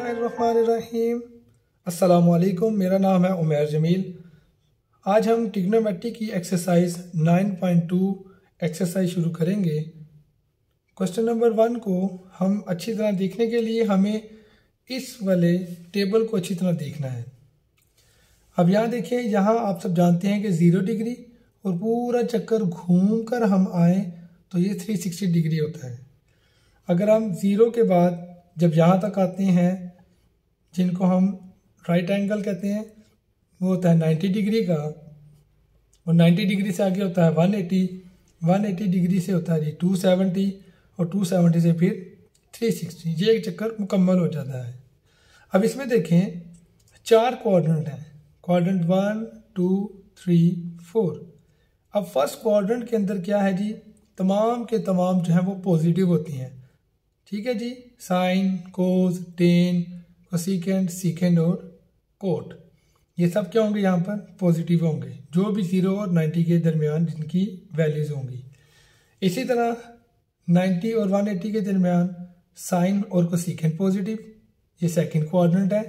बिस्मिल्लाहिर्रहमानिर्रहीम। अस्सलामुअलैकुम, मेरा नाम है उमैर जमील। आज हम ट्रिग्नोमेट्री की एक्सरसाइज 9.2 एक्सरसाइज शुरू करेंगे। क्वेश्चन नंबर 1 को हम अच्छी तरह देखने के लिए हमें इस वाले टेबल को अच्छी तरह देखना है। अब यहाँ देखिए, यहाँ आप सब जानते हैं कि 0 डिग्री और पूरा चक्कर घूम कर हम आए तो ये 360 डिग्री होता है। अगर हम 0 के बाद जब यहाँ तक आते हैं, जिनको हम राइट एंगल कहते हैं, वो होता है 90 डिग्री का, और 90 डिग्री से आगे होता है 180 डिग्री से होता है जी 270, और 270 से फिर 360। ये एक चक्कर मुकम्मल हो जाता है। अब इसमें देखें 4 क्वाड्रेंट हैं, क्वाड्रेंट 1 2 3 4। अब फर्स्ट क्वाड्रेंट के अंदर क्या है जी, तमाम के तमाम जो है वो पॉजिटिव होती हैं। ठीक है जी, साइन, कोस, टेन, कोसेकेंट, सीकेंड और कोट, ये सब क्या होंगे यहाँ पर पॉजिटिव होंगे, जो भी 0 और 90 के दरमियान जिनकी वैल्यूज होंगी। इसी तरह 90 और 180 के दरमियान साइन और कोसेकेंट पॉजिटिव, ये सेकंड क्वाड्रेंट है।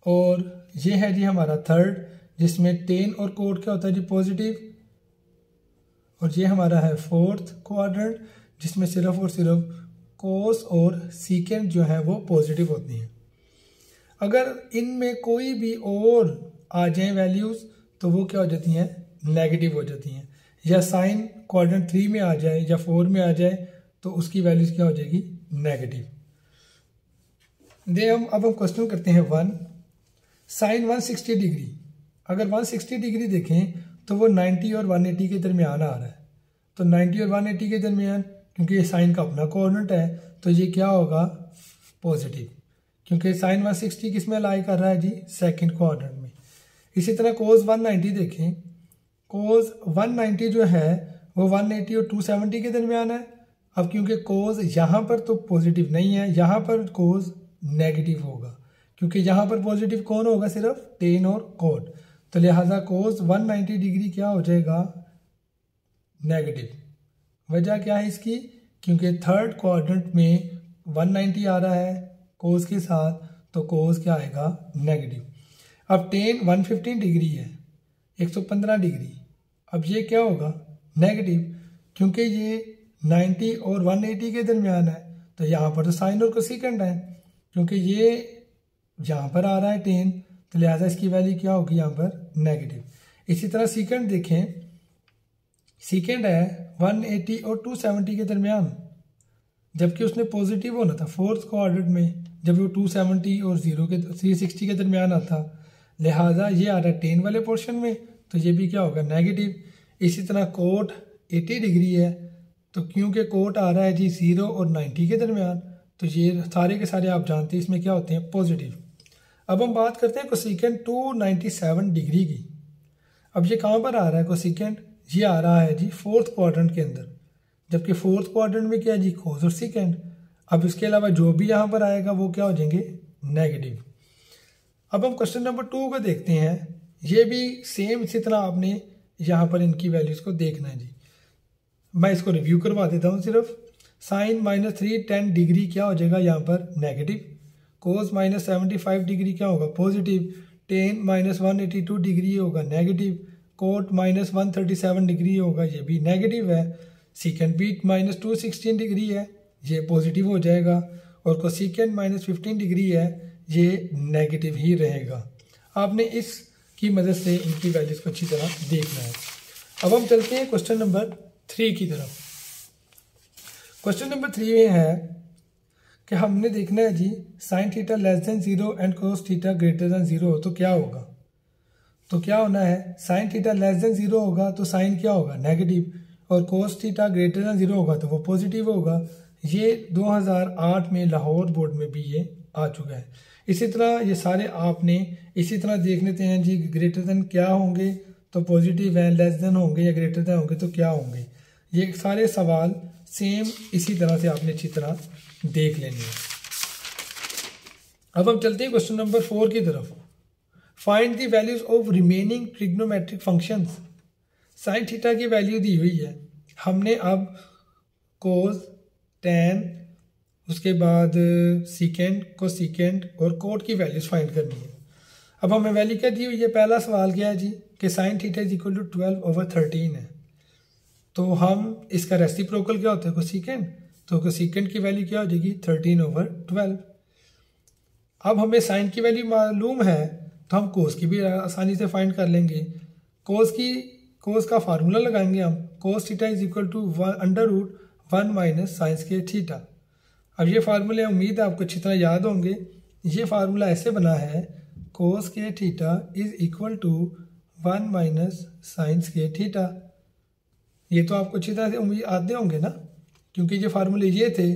और ये है जी हमारा थर्ड, जिसमें टेन और कोट क्या होता है जी पॉजिटिव। और ये हमारा है फोर्थ क्वाड्रेंट, जिसमें सिर्फ और सिर्फ कोस और सीकेंट जो है वो पॉजिटिव होती हैं। अगर इनमें कोई भी और आ जाए वैल्यूज तो वो क्या हो जाती हैं, नेगेटिव हो जाती हैं। या साइन क्वाड्रेंट 3 में आ जाए या 4 में आ जाए तो उसकी वैल्यूज क्या हो जाएगी, नेगेटिव। अब हम क्वेश्चन करते हैं 1। साइन 160 डिग्री, अगर 160 डिग्री देखें तो वो 90 और 180 के दरमियान आ रहा है। तो 90 और 180 के दरमियान, क्योंकि ये साइन का अपना कोऑर्डिनेट है, तो ये क्या होगा, पॉजिटिव, क्योंकि साइन 160 किस में लाई कर रहा है जी, सेकंड कोऑर्डिनेट में। इसी तरह कोस 190 देखें, कोस 190 जो है वो 180 और 270 के दरमियान है। अब क्योंकि कोस यहाँ पर तो पॉजिटिव नहीं है, यहाँ पर कोस नेगेटिव होगा, क्योंकि यहाँ पर पॉजिटिव कौन होगा, सिर्फ टेन और कोट। तो लिहाजा कोस 190 डिग्री क्या हो जाएगा, नेगेटिव। वजह क्या है इसकी, क्योंकि थर्ड क्वाड्रेंट में 190 आ रहा है कोस के साथ, तो कोस क्या आएगा, नेगेटिव। अब टेन 115 डिग्री है, 115 डिग्री। अब ये क्या होगा, नेगेटिव, क्योंकि ये 90 और 180 के दरमियान है। तो यहाँ पर तो साइन और कोसेकेंट है, क्योंकि ये यहाँ पर आ रहा है 10, तो लिहाजा इसकी वैल्यू क्या होगी यहाँ पर, नेगेटिव। इसी तरह सीकेंट देखें, सीकेंट है 180 और 270 के दरमियान, जबकि उसने पॉजिटिव होना था फोर्थ क्वाड्रेंट में, जब वो 270 और 360 के दरमियान आता। लिहाजा ये आ रहा है 10 वाले पोर्शन में, तो ये भी क्या होगा, नेगेटिव। इसी तरह कोट 80 डिग्री है, तो क्योंकि कोट आ रहा है जी 0 और 90 के दरमियान, तो ये सारे के सारे आप जानते हैं इसमें क्या होते हैं, पॉजिटिव। अब हम बात करते हैं कोसेकेंट 297 डिग्री की। अब ये कहाँ पर आ रहा है कोसेकेंट, ये आ रहा है जी फोर्थ क्वाड्रेंट के अंदर, जबकि फोर्थ क्वाड्रेंट में क्या है जी, कोस और सीकेंट। अब इसके अलावा जो भी यहाँ पर आएगा वो क्या हो जाएंगे, नेगेटिव। अब हम क्वेश्चन नंबर 2 को देखते हैं। ये भी सेम इसी तरह आपने यहाँ पर इनकी वैल्यूज को देखना है जी। मैं इसको रिव्यू करवा देता हूँ सिर्फ। साइन -310 डिग्री क्या हो जाएगा यहाँ पर, नेगेटिव। कोस -75 डिग्री क्या होगा, पॉजिटिव। टेन -182 डिग्री होगा, नेगेटिव। कोट -137 डिग्री होगा, ये भी नेगेटिव है। सीकेंट भी -216 डिग्री है, ये पॉजिटिव हो जाएगा। और कोसेकेंट -15 डिग्री है, ये नेगेटिव ही रहेगा। आपने इसकी मदद से इनकी वैल्यूज को अच्छी तरह देखना है। अब हम चलते हैं क्वेश्चन नंबर 3 की तरफ। क्वेश्चन नंबर 3 में है कि हमने देखना है जी, sine theta <0 and cos theta <0 तो क्या होगा। तो क्या होना है, साइन थीटा <0 होगा तो साइन क्या होगा, नेगेटिव, और कोस थीटा <0 होगा तो वो पॉजिटिव होगा। ये 2008 में लाहौर बोर्ड में भी ये आ चुका है। इसी तरह ये सारे आपने इसी तरह देख लेते हैं जी, ग्रेटर देन क्या होंगे तो पॉजिटिव है, लेस देन होंगे या ग्रेटर देन होंगे तो क्या होंगे। ये सारे सवाल सेम इसी तरह से आपने अच्छी तरह देख लेनी है। अब हम चलते हैं क्वेश्चन नंबर 4 की तरफ। Find the values of remaining trigonometric functions. Sine theta की वैल्यू दी हुई है, हमने अब कोस, टेन उसके बाद सीकेंट, कोसीकेंट और कोट की वैल्यूज फाइंड करनी है। अब हमें वैल्यू क्या दी हुई है, पहला सवाल क्या है जी कि sine theta is equal to 12/13 है। तो हम इसका रेसिप्रोकल क्या होता है, कोसीकेंट, तो कोसीकेंट की वैल्यू क्या हो जाएगी 13/12। अब हमें साइन की वैल्यू मालूम है तो हम कोस की भी आसानी से फाइंड कर लेंगे। कोस का फार्मूला लगाएंगे हम, cos theta is equal to √1 minus sine square theta. अब ये फार्मूले उम्मीद है आपको अच्छी तरह याद होंगे। ये फार्मूला ऐसे बना है, cos square theta is equal to 1 minus sine square theta. ये तो आपको अच्छी तरह से उम्मीद आते होंगे ना, क्योंकि ये फार्मूले ये थे,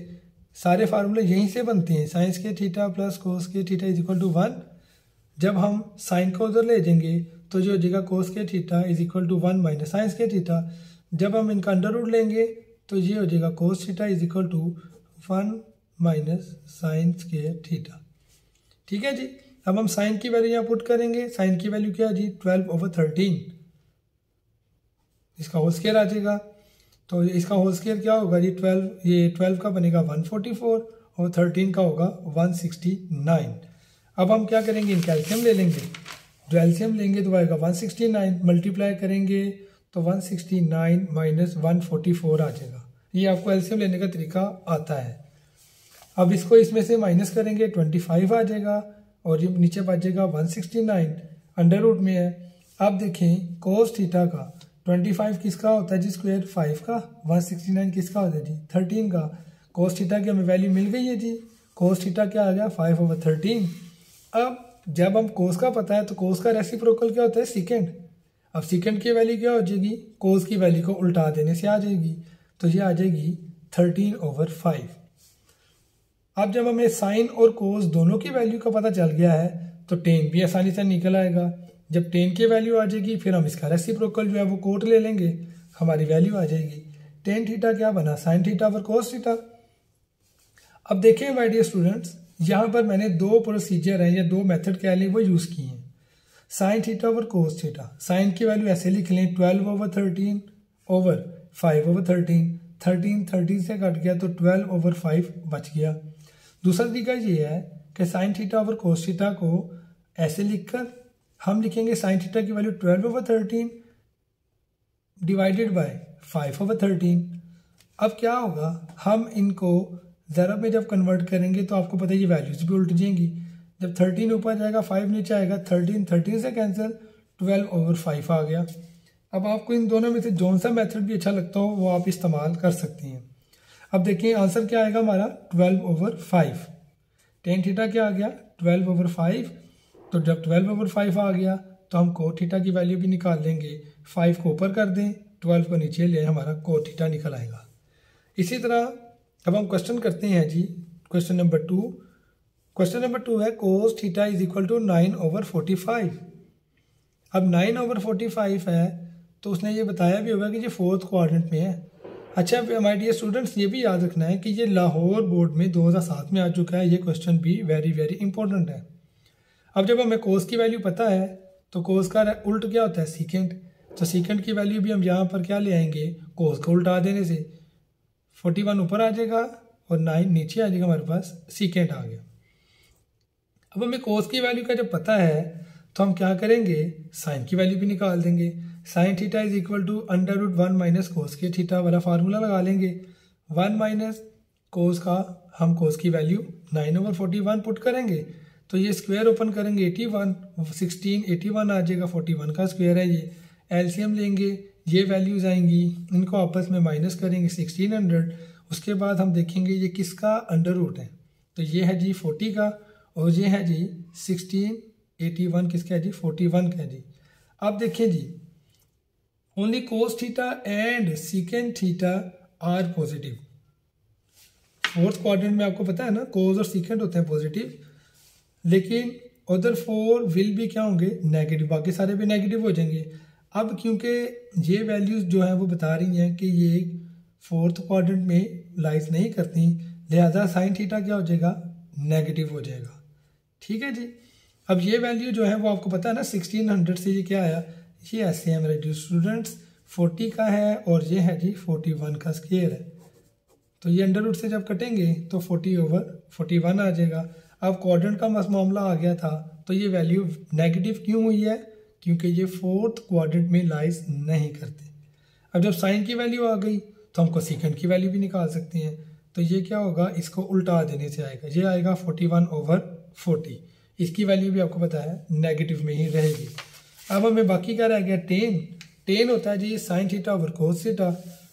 सारे फार्मूले यहीं से बनते हैं। Sine square theta plus cos square theta is equal to 1। जब हम साइन को उधर ले जाएंगे तो जो हो जाएगा cos square theta is equal to 1 minus sine square theta. जब हम इनका अंडर रूट लेंगे तो ये हो जाएगा cos theta is equal to 1 minus sine square theta. ठीक है जी। अब हम साइन की वैल्यू यहाँ पुट करेंगे। साइन की वैल्यू क्या है जी 12/13, इसका होल स्क्वायर आ जाएगा। तो इसका होल स्क्वायर क्या होगा जी 12, ये 12 का बनेगा 144 और 13 का होगा 169। अब हम क्या करेंगे, इनका एलसीएम ले लेंगे। जो एलसीएम लेंगे तो आएगा 169, मल्टीप्लाई करेंगे तो 169 माइनस 144 आ जाएगा। ये आपको एलसीएम लेने का तरीका आता है। अब इसको इसमें से माइनस करेंगे 25 आ जाएगा और ये नीचे बचेगा 169, अंडर रूट में है। अब देखें कोस थीटा का 25 किसका होता है जी स्क्वायर 5 का, 169 किसका होता है जी 13 का। कोस थीटा की हमें वैल्यू मिल गई है जी, कोस थीटा क्या आ गया 5/13। अब जब हम कोस का पता है तो कोस का रेसिप्रोकल क्या होता है सीकेंट। अब सीकेंट की वैल्यू क्या हो जाएगी, कोस की वैल्यू को उल्टा देने से आ जाएगी, तो ये आ जाएगी 13/5। अब जब हमें साइन और कोस दोनों की वैल्यू का पता चल गया है तो टेन भी आसानी से निकल आएगा। जब टेन की वैल्यू आ जाएगी फिर हम इसका रेसिप्रोकल जो है वो कोट ले लेंगे, हमारी वैल्यू आ जाएगी। टेन थीटा क्या बना, साइन थीटा पर कोस थीटा। अब देखिए माय डियर स्टूडेंट्स, यहाँ पर मैंने दो प्रोसीजर हैं या दो मेथड कह लें वो यूज़ किए हैं। साइन थीटा और कोस थीटा, साइन की वैल्यू ऐसे लिख लें 12/13 ओवर 5/13, 13 से कट गया तो 12/5 बच गया। दूसरा तरीका ये है कि साइन थीटा और कोस थीटा को ऐसे लिखकर हम लिखेंगे साइन थीटा की वैल्यू 12/13 डिवाइडेड बाय 5/13। अब क्या होगा, हम इनको ज़रब में जब कन्वर्ट करेंगे तो आपको पता है ये वैल्यूज भी उल्ट जाएंगी। जब 13 ऊपर जाएगा 5 नीचे आएगा, 13 से कैंसिल 12/5 आ गया। अब आपको इन दोनों में से जौन सा मेथड भी अच्छा लगता हो वो आप इस्तेमाल कर सकती हैं। अब देखिए आंसर क्या आएगा हमारा 12/5। टेन थीटा क्या आ गया 12/5। तो जब 12/5 आ गया तो हम कोट थीटा की वैल्यू भी निकाल लेंगे। 5 को ऊपर कर दें, 12 को नीचे ले, हमारा कोट थीटा निकल आएगा। इसी तरह अब हम क्वेश्चन करते हैं जी, क्वेश्चन नंबर 2। क्वेश्चन नंबर 2 है cos theta is equal to 9/45। अब 9/45 है तो उसने ये बताया भी होगा कि ये फोर्थ क्वाड्रेंट में है। अच्छा माय डियर स्टूडेंट्स, ये भी याद रखना है कि ये लाहौर बोर्ड में 2007 में आ चुका है। ये क्वेश्चन भी वेरी वेरी इंपॉर्टेंट है। अब जब हमें कोस की वैल्यू पता है तो कोस का उल्ट क्या होता है सीकेंट। तो सीकेंट की वैल्यू भी हम यहाँ पर क्या ले आएंगे, कोस को उल्टा देने से 41 ऊपर आ जाएगा और 9 नीचे आ जाएगा, हमारे पास सीकेंट आ गया। अब हमें कोस की वैल्यू का जब पता है तो हम क्या करेंगे, साइन की वैल्यू भी निकाल देंगे। Sine theta is equal to √1 minus cos के थीटा वाला फार्मूला लगा लेंगे। 1 माइनस कोस का हम कोस की वैल्यू 9/41 पुट करेंगे तो ये स्क्वायर ओपन करेंगे 81, 16 81 आ जाएगा, 41 का स्क्वायर है ये। एलसीएम लेंगे, ये वैल्यूज आएंगी, इनको आपस में माइनस करेंगे 1600। उसके बाद हम देखेंगे ये किसका अंडर रूट है, तो ये है जी 40 का और ये है जी 16, 81 किसका है जी 41 का है जी। अब देखिए जी only cos theta and secant theta are positive. Fourth quadrant में आपको पता है ना कोस और सीकेंट होते हैं पॉजिटिव, लेकिन अदर 4 विल भी क्या होंगे नेगेटिव, बाकी सारे भी नेगेटिव हो जाएंगे। अब क्योंकि ये वैल्यूज जो है वो बता रही हैं कि ये फोर्थ क्वाड्रेंट में लाइज नहीं करती, लिहाजा साइन थीटा क्या हो जाएगा नेगेटिव हो जाएगा। ठीक है जी। अब ये वैल्यू जो है वो आपको पता है ना 1600 से ये क्या आया, ये ऐसे है मेरे जो स्टूडेंट्स 40 का है और ये है जी 41 का स्क्वायर है। तो ये अंडर रूट से जब कटेंगे तो 40/41 आ जाएगा। अब क्वाड्रेंट का मामला आ गया था, तो ये वैल्यू नेगेटिव क्यों हुई है? क्योंकि ये फोर्थ क्वाड्रेंट में लाइज नहीं करते। अब जब साइन की वैल्यू आ गई तो हम कोसेकेंट की वैल्यू भी निकाल सकते हैं। तो ये क्या होगा, इसको उल्टा देने से आएगा, ये आएगा 41/40। इसकी वैल्यू भी आपको पता है नेगेटिव में ही रहेगी। अब हमें बाकी क्या रह गया, टेन होता है जी sine theta over cos theta.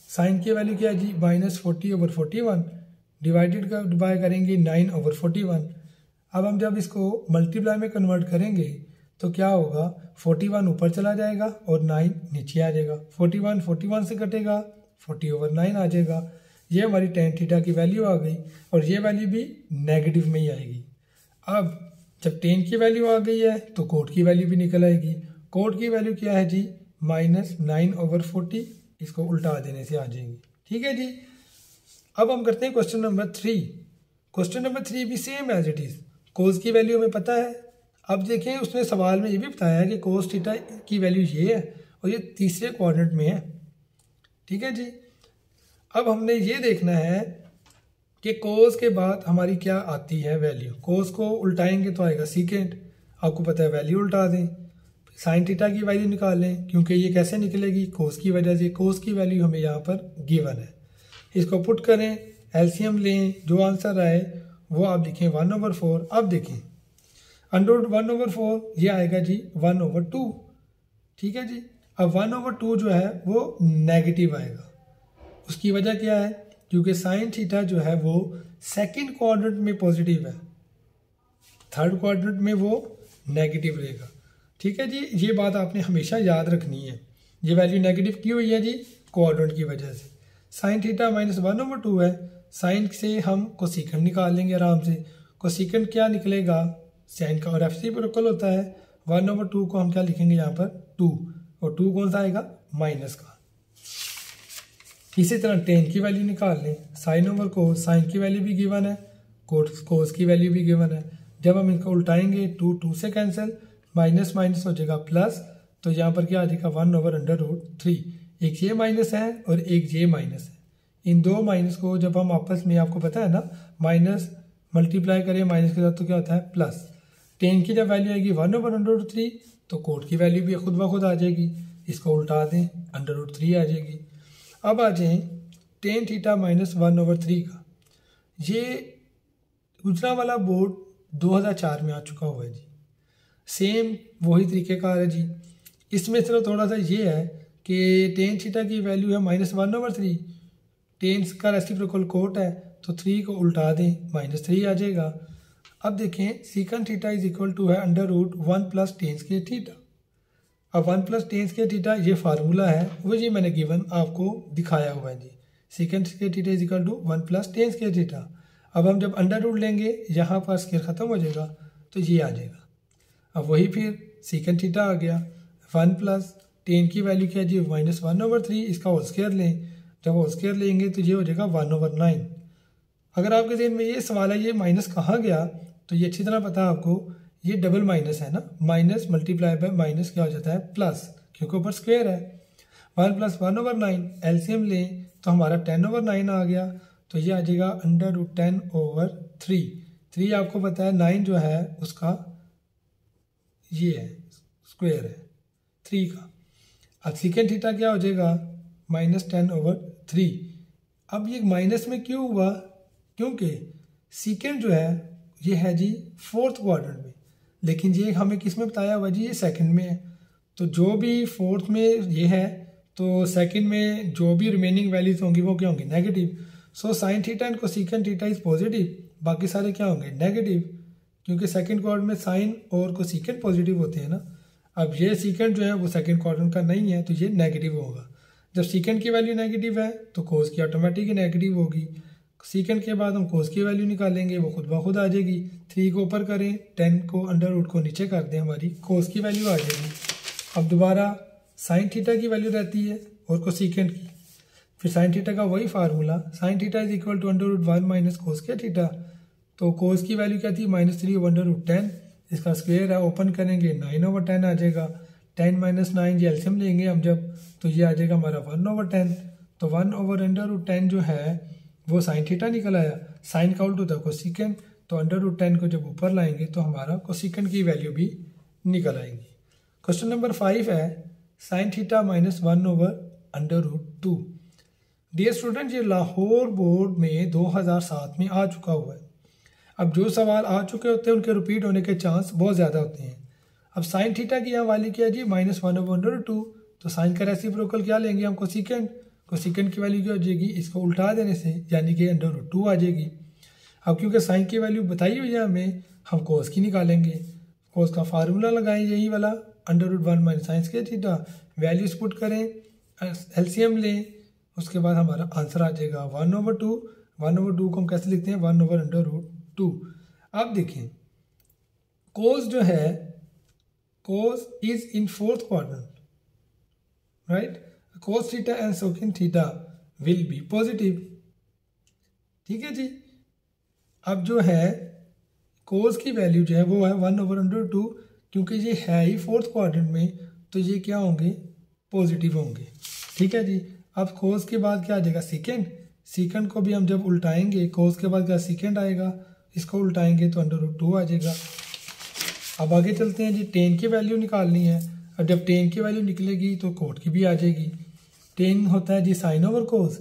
Sine की वैल्यू क्या है जी -40/41 डिवाइडेड बाय करेंगे 9/41। अब हम जब इसको मल्टीप्लाई में कन्वर्ट करेंगे तो क्या होगा, 41 ऊपर चला जाएगा और 9 नीचे आ जाएगा। 41 से कटेगा, 40/9 आ जाएगा। ये हमारी टेन थीटा की वैल्यू आ गई और ये वैल्यू भी नेगेटिव में ही आएगी। अब जब टेन की वैल्यू आ गई है तो कोट की वैल्यू भी निकल आएगी। कोट की वैल्यू क्या है जी -9/40, इसको उल्टा देने से आ जाएंगी। ठीक है जी। अब हम करते हैं क्वेश्चन नंबर 3। क्वेश्चन नंबर 3 भी सेम एज इट इज। कोस की वैल्यू हमें पता है। अब देखें उसने सवाल में ये भी बताया है कि कोस थीटा की वैल्यू ये है और ये तीसरे क्वाड्रेंट में है। ठीक है जी। अब हमने ये देखना है कि कोस के बाद हमारी क्या आती है वैल्यू। कोस को उल्टाएंगे तो आएगा सीकेंट, आपको पता है वैल्यू उल्टा दें। साइन थीटा की वैल्यू निकाल लें, क्योंकि ये कैसे निकलेगी, कोस की वजह से। कोस की वैल्यू हमें यहाँ पर गिवन है, इसको पुट करें, एलसीएम लें, जो आंसर आए वो आप लिखें 1/4। अब देखें अंडर 1/4 ये आएगा जी 1/2। ठीक है जी। अब 1/2 जो है वो नेगेटिव आएगा। उसकी वजह क्या है, क्योंकि साइन थीटा जो है वो सेकंड क्वाड्रेंट में पॉजिटिव है, थर्ड क्वाड्रेंट में वो नेगेटिव रहेगा। ठीक है जी। ये बात आपने हमेशा याद रखनी है। ये वैल्यू नेगेटिव क्यों हुई है जी, क्वाड्रेंट की वजह से। साइन थीटा -1/2 है, साइन से हम कोसेकेंट निकाल लेंगे आराम से। कोसेकेंट क्या निकलेगा, साइन का और रेसिप्रोकल होता है। 1/2 को हम क्या लिखेंगे यहाँ पर 2, और 2 कौन सा आएगा, माइनस का। इसी तरह टेन की वैल्यू निकाल लें, साइन ओवर कोस, साइन की वैल्यू भी गिवन है, कोस की वैल्यू भी गिवन है। जब हम इनको उल्टाएंगे 2 से कैंसिल, माइनस माइनस हो जाएगा प्लस, तो यहाँ पर क्या आ जाएगा 1/√3। एक ये माइनस है और एक ये माइनस है। इन दो माइनस को जब हम आपस में, आपको पता है ना, माइनस मल्टीप्लाई करें माइनस के साथ तो क्या होता है प्लस। टेन की जब वैल्यू आएगी 1/√3 तो कोट की वैल्यू भी खुद ब खुद आ जाएगी, इसको उल्टा दें √3 आ जाएगी। अब आ जाए टेन थीटा -1/3 का। ये गुजरा वाला बोर्ड 2004 में आ चुका हुआ है जी, सेम वही तरीक़ेकार है जी। इसमें सिर्फ थोड़ा सा ये है कि टेन थीटा की वैल्यू है -1/3, टेन का रेसिप्रोकल कोट है तो 3 को उल्टा दें -3 आ जाएगा। अब देखें secant theta is equal to है √1 + tan² थीटा। अब 1 + tan² थीटा ये फार्मूला है, वो जी मैंने गिवन आपको दिखाया हुआ है जी। Secant theta is equal to 1 + tan² theta. अब हम जब अंडर रूट लेंगे यहाँ पर स्केयर ख़त्म हो जाएगा तो ये आ जाएगा। अब वही फिर सीकंड थीटा आ गया, 1 + tan की वैल्यू क्या जी -1/3, इसका होल स्केयर लें, जब होल स्केयर लेंगे तो ये हो जाएगा 1/9। अगर आपके जहन में ये सवाल है ये माइनस कहाँ गया, तो ये अच्छी तरह पता है आपको, ये डबल माइनस है ना, माइनस मल्टीप्लाई बाय माइनस क्या हो जाता है प्लस, क्योंकि ऊपर स्क्वायर है। 1 + 1/9 एलसीएम लें तो हमारा 10/9 आ गया, तो ये आ जाएगा √10/3। 3 आपको पता है 9 जो है उसका ये है स्क्वायर है 3 का। अब सीकेंड थीटा क्या हो जाएगा -10/3। अब ये माइनस में क्यों हुआ, क्योंकि सीकेंड जो है ये है जी फोर्थ क्वाड्रेंट में, लेकिन ये हमें किस में बताया हुआ जी, ये सेकंड में है। तो जो भी फोर्थ में ये है तो सेकंड में जो भी रिमेनिंग वैल्यूज होंगी वो क्या होंगी, negative. So sine theta and cosecant theta is positive, बाकी सारे क्या होंगे नेगेटिव, क्योंकि सेकंड क्वाड्रेंट में साइन और कोसेकेंट पॉजिटिव होते हैं ना। अब ये सीकेंट जो है वो सेकंड क्वाड्रेंट का नहीं है तो ये नेगेटिव होगा। जब सीकेंट की वैल्यू नेगेटिव है तो कोस की ऑटोमेटिक नेगेटिव होगी। सीकेंड के बाद हम कोस की वैल्यू निकालेंगे, वो खुद ब खुद आ जाएगी। 3 को ऊपर करें, 10 को अंडर रूट को नीचे कर दें, हमारी कोस की वैल्यू आ जाएगी। अब दोबारा साइन थीटा की वैल्यू रहती है और कोसेकेंट की, फिर साइन थीटा का वही formula, sine theta is equal to √1 - cos² theta. तो कोस की वैल्यू क्या थी -3/10, इसका स्क्वायर है, ओपन करेंगे 9/10 आ जाएगा। 10 - 9 ये एलसीएम लेंगे हम जब, तो ये आ जाएगा हमारा 1/10। तो 1/10 जो है वो साइन थीटा निकल आया। साइन का उल्टा होता है कोसिकेंट, तो अंडर रूट 10 को जब ऊपर लाएंगे तो हमारा कोसिकेंट की वैल्यू भी निकल आएगी। क्वेश्चन नंबर 5 है साइन थीटा -1/√2। डियर स्टूडेंट, ये लाहौर बोर्ड में 2007 में आ चुका हुआ है। अब जो सवाल आ चुके होते हैं उनके रिपीट होने के चांस बहुत ज़्यादा होते हैं। अब साइन थीटा की यहाँ वाली क्या है जी -1/√2, तो साइन का रेसिप्रोकल क्या लेंगे हम कोसिकेंट। कोसिकेंट की वैल्यू क्या हो जाएगी, इसको उल्टा देने से यानी कि √2 आ जाएगी। अब क्योंकि साइन की वैल्यू बताई हुई है हमें, हम कोस की निकालेंगे। कोस का फार्मूला लगाएं यही वाला √1 - sin² थीटा, वैल्यूज पुट करें, एलसीएम लें, उसके बाद हमारा आंसर आ जाएगा 1/2। 1/2 को हम कैसे लिखते हैं 1/√2। अब देखें कोस जो है, cos is in 4th quadrant, right. Cos theta and secant theta will be positive. ठीक है जी। अब जो है कोस की वैल्यू जो है वो है 1/√2, क्योंकि ये है ही 4th क्वाड्रेंट में, तो ये क्या होंगे, पॉजिटिव होंगे। ठीक है जी। अब कोस के बाद क्या आ जाएगा सेकेंड। सेकेंड को भी हम जब उल्टाएंगे, कोस के बाद क्या सेकेंड आएगा, इसको उल्टाएंगे तो √2 आ जाएगा। अब आगे चलते हैं जी, टेन की वैल्यू निकालनी है। अब जब टेन की वैल्यू निकलेगी तो कोट की भी आ जाएगी। टेन होता है जी साइन ओवर कोस,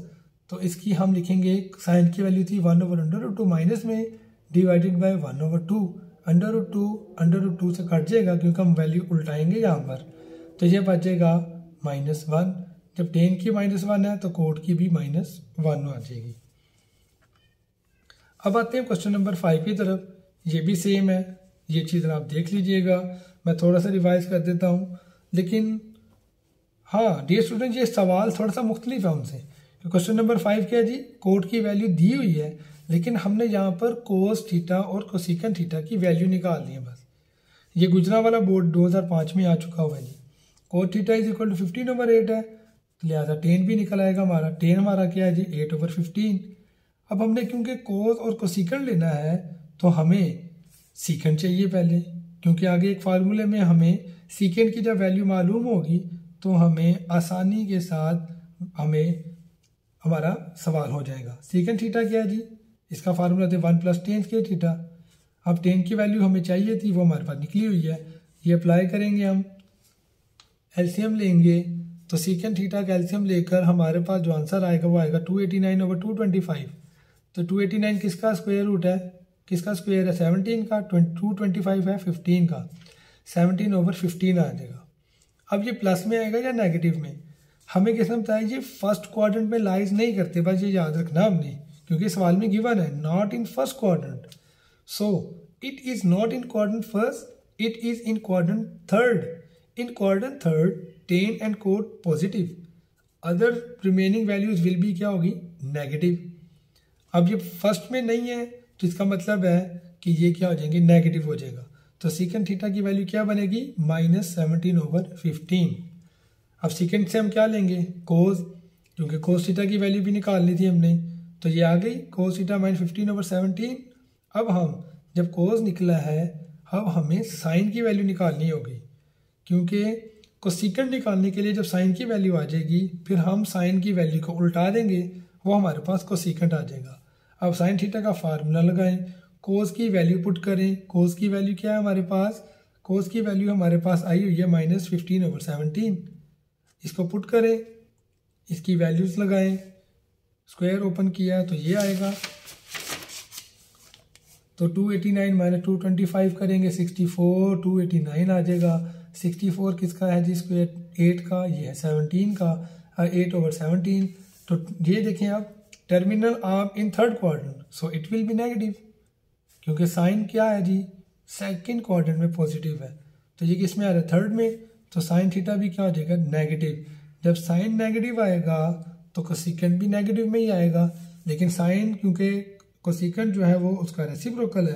तो इसकी हम लिखेंगे, साइन की वैल्यू थी 1/√2 माइनस में डिवाइडेड बाय 1/2। √2 से कट जाएगा क्योंकि हम वैल्यू उल्टाएंगे यहाँ पर, तो ये बचेगा -1। जब टेन की -1 है तो कोट की भी -1 आ जाएगी। अब आते हैं क्वेश्चन नंबर 5 की तरफ। ये भी सेम है, ये चीज़ आप देख लीजिएगा। मैं थोड़ा सा रिवाइज कर देता हूँ, लेकिन हाँ डियर स्टूडेंट, ये सवाल थोड़ा सा मुख्तलिफ है उनसे। क्वेश्चन नंबर 5 क्या है जी, कोट की वैल्यू दी हुई है, लेकिन हमने यहाँ पर कोस थीटा और कोसिकेंट थीटा की वैल्यू निकाल ली है बस। ये गुजरा वाला बोर्ड 2005 में आ चुका हुआ है जी। Cot theta is equal to 15/8 है, तो लिहाजा 10 भी निकल आएगा हमारा। 10 हमारा क्या है जी 8/15। अब हमने क्योंकि कोस और कोसिकेंट लेना है तो हमें सीकेंट चाहिए पहले, क्योंकि आगे एक फार्मूले में हमें सीकेंट की जब वैल्यू मालूम होगी तो हमें आसानी के साथ हमारा सवाल हो जाएगा। सीकेंट थीटा क्या है जी, इसका फार्मूला थे 1 + tan² थीटा। अब 10 की वैल्यू हमें चाहिए थी, वो हमारे पास निकली हुई है। ये अप्लाई करेंगे हम, एलसीएम लेंगे, तो सीकेंट थीटा का एलसीएम लेकर हमारे पास जो आंसर आएगा वो आएगा 289/225। तो 289 किसका स्क्वायर रूट है, किसका स्क्वायर है 17 का, 225 है 15 का, 17/15 आ जाएगा। अब ये प्लस में आएगा या नेगेटिव में, हमें किसने बताया ये फर्स्ट क्वाड्रेंट में लाइज नहीं करते, बस ये याद रखना हमने, क्योंकि सवाल में गिवन है not in first quadrant. So it is not in quadrant first, it is in quadrant third. In quadrant third tan and cot positive, other remaining values will be क्या होगी नेगेटिव। अब ये फर्स्ट में नहीं है तो इसका मतलब है कि ये क्या हो जाएंगे नेगेटिव हो जाएगा। तो सीकेंट थीटा की वैल्यू क्या बनेगी -17/15। अब सीकेंट से हम क्या लेंगे कोस, क्योंकि कोस थीटा की वैल्यू भी निकालनी थी हमने, तो ये आ गई कोस थीटा -15/17। अब हम जब कोस निकला है, अब हमें साइन की वैल्यू निकालनी होगी, क्योंकि कोसिकेंट निकालने के लिए जब साइन की वैल्यू आ जाएगी फिर हम साइन की वैल्यू को उल्टा देंगे, वो हमारे पास कोसिकेंट आ जाएगा। अब साइन थीटा का फार्मूला लगाएं, कोस की वैल्यू पुट करें। कोस की वैल्यू क्या है हमारे पास, कोस की वैल्यू हमारे पास आई हुई है -15/17। इसको पुट करें, इसकी वैल्यूज लगाएं, स्क्वायर ओपन किया तो ये आएगा, तो 289 - 225 करेंगे 64, 289 आ जाएगा। 64 किसका है जी स्क्वायर 8 का, ये है 17 का, 8/17। तो ये देखें आप, टर्मिनल आप in third quadrant, so it will be negative, क्योंकि साइन क्या है जी सेकंड क्वाड्रेंट में पॉजिटिव है, तो ये किस में आ रहा है थर्ड में, तो साइन थीटा भी क्या हो जाएगा नेगेटिव। जब साइन नेगेटिव आएगा तो कोसिकेंट भी नेगेटिव में ही आएगा, लेकिन साइन क्योंकि कोसिकेंट जो है वो उसका रेसिप्रोकल है,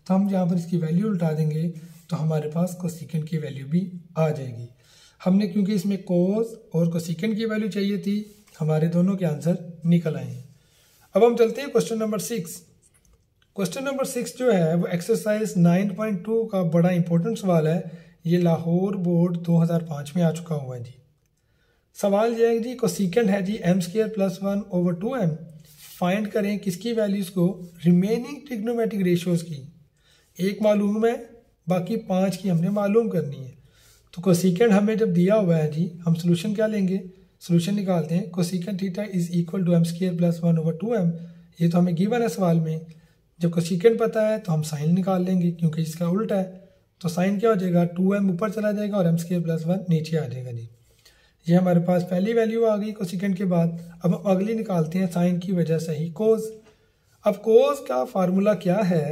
तो हम यहाँ पर इसकी वैल्यू उल्टा देंगे तो हमारे पास कोसिकेंट की वैल्यू भी आ जाएगी। हमने क्योंकि इसमें कोस और कोसिकेंट की वैल्यू चाहिए थी, हमारे दोनों के आंसर निकल आए हैं। अब हम चलते हैं क्वेश्चन नंबर 6। क्वेश्चन नंबर 6 जो है वो एक्सरसाइज 9.2 का बड़ा इंपॉर्टेंट सवाल है। ये लाहौर बोर्ड 2005 में आ चुका हुआ है जी। सवाल ये है जी कोसिकेंट है जी m² + 1/2m फाइंड करें किसकी वैल्यूज़ को, रिमेनिंग ट्रिग्नोमेट्रिक रेशियोज़ की। एक मालूम है, बाकी 5 की हमने मालूम करनी है। तो कोसेकेंट हमें जब दिया हुआ है जी, हम सोल्यूशन क्या लेंगे, सोल्यूशन निकालते हैं। Cosecant theta is equal to m² + 1/2m, ये तो हमें गिवन है सवाल में। जब कोसेकेंट पता है तो हम साइन निकाल लेंगे, क्योंकि इसका उल्टा है। तो साइन क्या हो जाएगा, 2m ऊपर चला जाएगा और m² + 1 नीचे आ जाएगा जी। ये हमारे पास पहली वैल्यू आ गई कोसेकेंट के बाद। अब हम अगली निकालते हैं साइन की वजह से ही कोस। अब कोस का फार्मूला क्या है,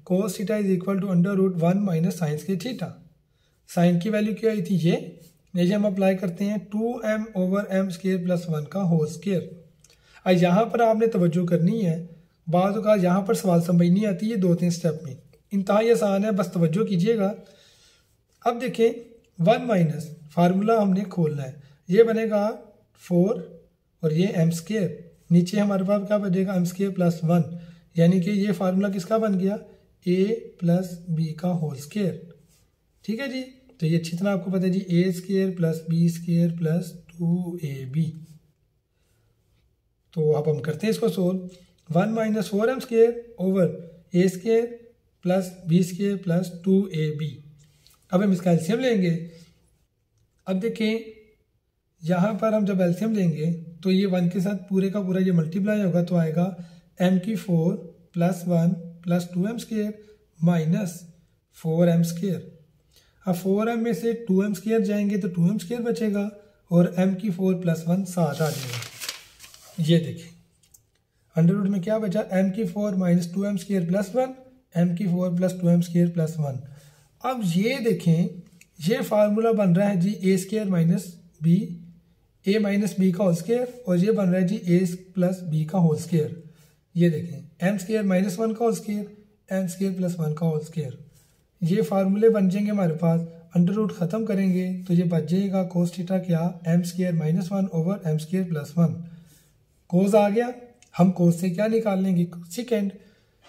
cos theta is equal to √1 - sin² theta. Sine की वैल्यू क्या आई थी, ये हम अप्लाई करते हैं 2m/m² + 1 का होल स्क्वायर। अब यहाँ पर आपने तवज्जो करनी है, बाज़ औक़ात यहाँ पर सवाल समझ नहीं आती है 2-3 स्टेप में, इंतहाई आसान है, बस तवज्जो कीजिएगा। अब देखें 1 फार्मूला हमने खोलना है, ये बनेगा 4 और ये m², नीचे हमारे पास क्या बचेगा m² + 1, यानी कि ये फार्मूला किसका बन गया, a + b का होल स्क्वायर। ठीक है जी, तो ये अच्छी तरह आपको पता है जी, a² + b² + 2ab। तो अब हम करते हैं इसको solve. 1 - 4m² over a² + b² + 2ab। अब हम इसका एलसीएम लेंगे। अब देखें यहाँ पर हम जब एलसीएम लेंगे तो ये 1 के साथ पूरे का पूरा ये मल्टीप्लाई होगा, तो आएगा m⁴ + 1 + 2m² - 4m²। अब 4m में से 2m² जाएंगे तो 2m² बचेगा और m⁴ + 1 साथ आ जाएगा। ये देखें अंडर रूट में क्या बचा, m⁴ - 2m² + 1, m⁴ + 2m² + 1। अब ये देखें ये फार्मूला बन रहा है जी a² - b, a - b का होल स्क्वायर, और ये बन रहा है जी a + b का होल स्क्वायर। ये देखें m² - 1 का होल स्क्वायर, m² + 1 का होल स्क्वायर। ये फार्मूले बन जाएंगे हमारे पास। अंडर रूट ख़त्म करेंगे तो ये बच जाएगा कोस थीटा क्या, m² - 1 ओवर m² + 1। कोस आ गया, हम कोस से क्या निकाल लेंगे, सीकेंड।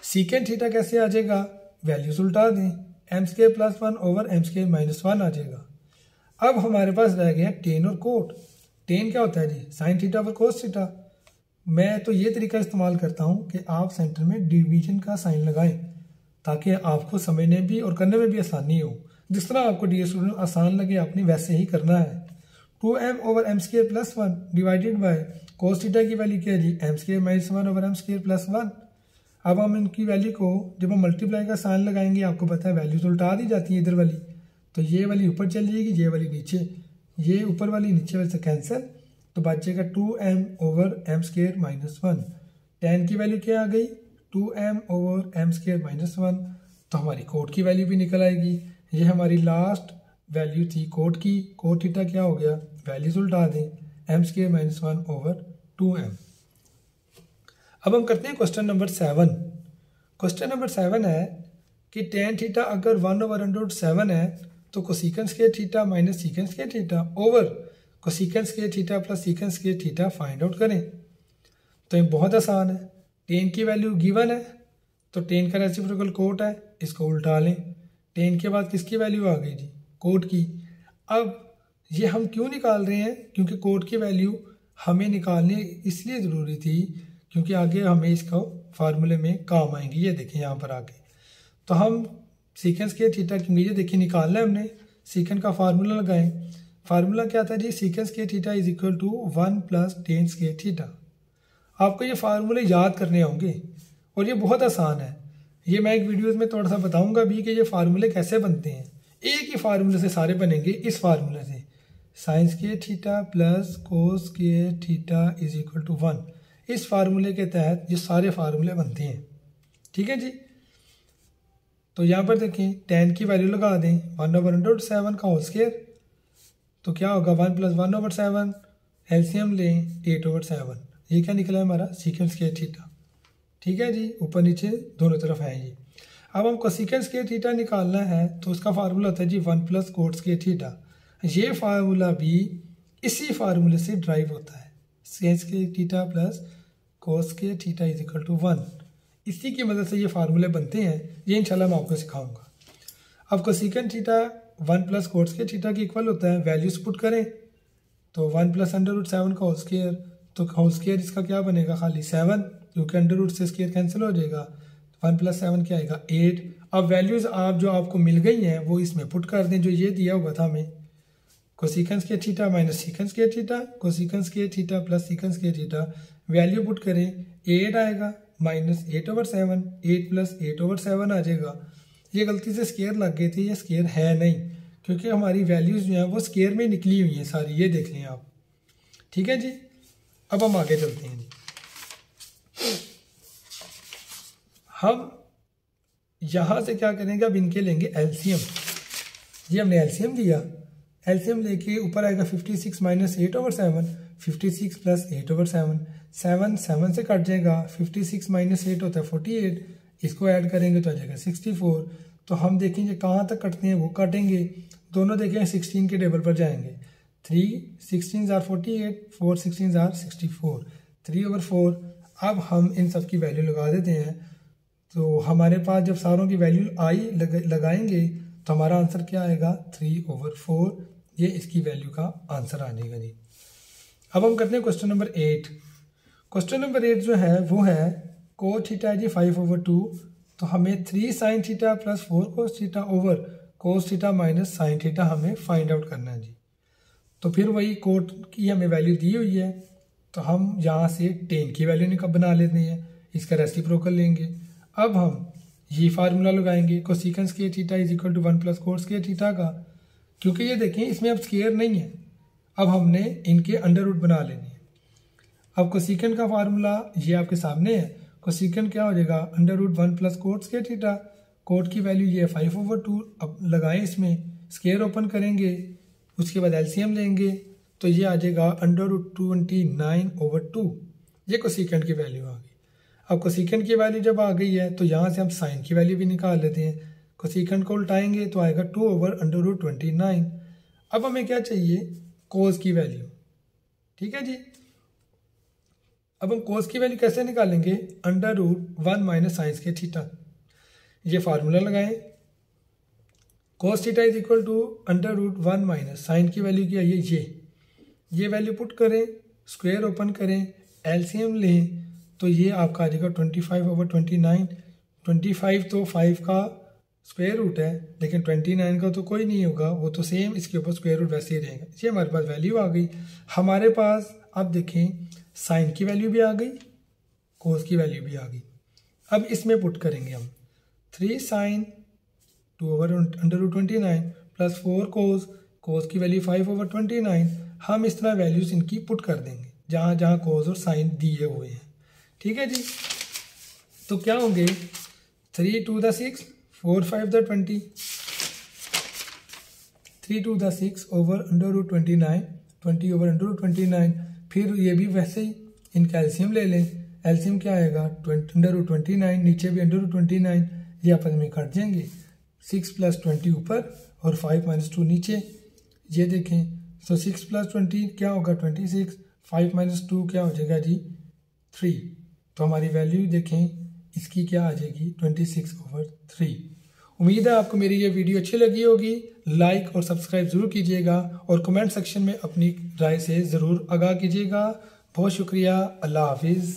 सीकेंड थीटा कैसे आ जाएगा, वैल्यूज उल्टा दें, m² + 1 ओवर m² - 1 आ जाएगा। अब हमारे पास रह गया टेन और कोट। टेन क्या होता है जी, साइन थीटा पर कोस थीटा। मैं तो ये तरीका इस्तेमाल करता हूँ कि आप सेंटर में डिवीजन का साइन लगाएं, ताकि आपको समझने भी और करने में भी आसानी हो। जिस तरह आपको डियर स्टूडेंट आसान लगे आपने वैसे ही करना है। 2m over m² + 1 divided by cos theta की वैल्यू क्या है जी, m² - 1 ओवर m² + 1। अब हम इनकी वैल्यू को जब हम मल्टीप्लाई का साइन लगाएंगे, आपको पता है वैल्यूज उल्टा दी जाती है इधर वाली, तो ये वाली ऊपर चली जाएगी, ये वाली नीचे, ये ऊपर वाली नीचे वाले से कैंसिल, तो बचेगा 2m ओवर m² - 1। tan की वैल्यू क्या आ गई, 2m ओवर m² - 1, तो हमारी कोट की वैल्यू भी निकल आएगी। ये हमारी लास्ट वैल्यू थी कोट की। कोट थीटा क्या हो गया, वैल्यूज उल्टा दें, m² - 1 ओवर 2m। अब हम करते हैं क्वेश्चन नंबर 7। क्वेश्चन नंबर 7 है कि tan थीटा अगर 1/√7 है तो cosecant theta - secant theta over cosecant theta + secant theta find out करें। तो ये बहुत आसान है, tan की वैल्यू गिवन है तो tan का रेसिप्रोकल कोट है, इसको उल्टा लें। tan के बाद किसकी वैल्यू आ गई जी, कोट की। अब ये हम क्यों निकाल रहे हैं, क्योंकि कोट की वैल्यू हमें निकालनी इसलिए ज़रूरी थी क्योंकि आगे हमें इसका फार्मूले में काम आएंगी। ये देखें यहाँ पर आगे, तो हम सेकेंट² थीटा की ये देखिए निकालना है हमने, सेकेंड का फार्मूला लगाएं। फार्मूला क्या था जी, secant theta is equal to 1 + tan² theta. आपको ये फार्मूले याद करने होंगे और ये बहुत आसान है। ये मैं एक वीडियोस में थोड़ा सा बताऊंगा भी कि ये फार्मूले कैसे बनते हैं। एक ही फार्मूले से सारे बनेंगे, इस फार्मूले से sin² theta + cos² theta is equal to 1। इस फार्मूले के तहत ये सारे फार्मूले बनते हैं। ठीक है जी, तो यहाँ पर देखें tan की वैल्यू लगा दें 1/√7 का होल स्क्वायर, तो क्या होगा 1 + 1/7, एलसीएम लें 8/7। ये क्या निकला है हमारा, सेकेंट² थीटा। ठीक है जी, ऊपर नीचे दोनों तरफ है ये। अब हमको सेकेंट² थीटा निकालना है तो उसका फार्मूला होता है जी 1 + cot² थीटा। ये फार्मूला भी इसी फार्मूले से ड्राइव होता है, secant theta + cos² theta is equal to 1। इसी की मदद से ये फार्मूले बनते हैं, ये इंशाल्लाह मैं आपको सिखाऊंगा। अब कोसेकेंट थीटा 1 + cot² थीटा के इक्वल होता है, वैल्यूज पुट करें तो 1 + √7 का होल स्क्वायर, तो होल स्केयर इसका क्या बनेगा, खाली 7, क्योंकि अंडर रूट से स्केयर कैंसिल हो जाएगा। 1 + 7 क्या आएगा 8। अब वैल्यूज़ आप जो आपको मिल गई हैं वो इसमें पुट कर दें, जो ये दिया हुआ था हमें, cosecant square theta minus secant square theta, cosecant square theta plus secant square theta, value put करें 8 आएगा माइनस 8/7, 8 + 8/7 आ जाएगा। ये गलती से स्केयर लग गए थे, ये स्केयर है नहीं, क्योंकि हमारी वैल्यूज़ जो हैं वो स्केयर में निकली हुई हैं सारी, ये देख लें आप। ठीक है जी, अब हम आगे चलते हैं जी। हम यहाँ से क्या करेंगे, अब इनके लेंगे एलसीएम। जी हमने एलसीएम लिया, एलसीएम लेके ऊपर आएगा 56 माइनस 8/7, 56 प्लस 8/7, 7 7 से कट जाएगा, 56 माइनस 8 होता है 48, इसको ऐड करेंगे तो आ जाएगा 64। तो हम देखेंगे कहाँ तक कटते हैं, वो काटेंगे, दोनों देखेंगे 16 के टेबल पर जाएंगे। 3 16 are 48, 4 16 are 64, 3/4। अब हम इन सब की वैल्यू लगा देते हैं, तो हमारे पास जब सारों की वैल्यू आई लगाएंगे तो हमारा आंसर क्या आएगा 3/4। ये इसकी वैल्यू का आंसर आ जाएगा जी। अब हम करते हैं क्वेश्चन नंबर 8। क्वेश्चन नंबर 8 जो है वो है cos थीटा जी 5/2, तो हमें 3 sin theta plus 4 cos theta over cos theta minus sin theta हमें फाइंड आउट करना है जी। तो फिर वही कोट की हमें वैल्यू दी हुई है, तो हम यहाँ से tan की वैल्यू बना लेते हैं, इसका रेसिप्रोकल लेंगे। अब हम ये फार्मूला लगाएंगे cosecant square theta is equal to 1 + cos square theta का, क्योंकि ये देखें इसमें अब स्क्वायर नहीं है, अब हमने इनके अंडर रूट बना लेने हैं। अब कोसेकेंट का फार्मूला ये आपके सामने है, कोसेकेंट क्या हो जाएगा √1 + cos स्क्वायर थीटा, कोट की वैल्यू ये है 5/2। अब लगाएं, इसमें स्क्वायर ओपन करेंगे, उसके बाद एलसीएम लेंगे, तो ये आ जाएगा √29/2। ये कोसेकेंट की वैल्यू आ गई। अब कोसेकेंट की वैल्यू जब आ गई है तो यहाँ से हम साइन की वैल्यू भी निकाल लेते हैं, कोसेकेंट को उल्टाएंगे तो आएगा 2/√29। अब हमें क्या चाहिए, कोस की वैल्यू। ठीक है जी, अब हम कोस की वैल्यू कैसे निकालेंगे, √1 माइनस साइन स्क्वायर थीटा। ये फार्मूला लगाएं, cos theta is equal to √1 minus sine की वैल्यू क्या है ये वैल्यू पुट करें, स्क्वायर ओपन करें, एलसीएम लें, तो ये आपका आ जाएगा 25/29। 25 तो 5 का स्क्वायर रूट है, लेकिन 29 का तो कोई नहीं होगा, वो तो सेम इसके ऊपर स्क्वायर रूट वैसे ही रहेगा। ये हमारे पास वैल्यू आ गई। हमारे पास अब देखें साइन की वैल्यू भी आ गई, कोस की वैल्यू भी आ गई। अब इसमें पुट करेंगे हम 3 sin 2/√29 प्लस 4 कोस की वैल्यू 5/29। हम इस तरह वैल्यूज इनकी पुट कर देंगे जहाँ जहाँ कोस और साइन दिए हुए हैं। ठीक है जी, तो क्या होंगे 3 2 * 6, 4 5 * 20, 3 2 * 6 ओवर √29, 20 ओवर √29। फिर ये भी वैसे ही इनका एलसीएम ले लें, एलसीएम क्या आएगा √29, नीचे भी √29, ये आपस में कट जाएंगे, 6 + 20 ऊपर और 5 - 2 नीचे। ये देखें, तो 6 + 20 क्या होगा 26, 5 - 2 क्या हो जाएगा जी 3। तो हमारी वैल्यू देखें इसकी क्या आ जाएगी 26/3। उम्मीद है आपको मेरी ये वीडियो अच्छी लगी होगी। लाइक और सब्सक्राइब ज़रूर कीजिएगा और कमेंट सेक्शन में अपनी राय से ज़रूर आगाह कीजिएगा। बहुत शुक्रिया, अल्लाह हाफिज़।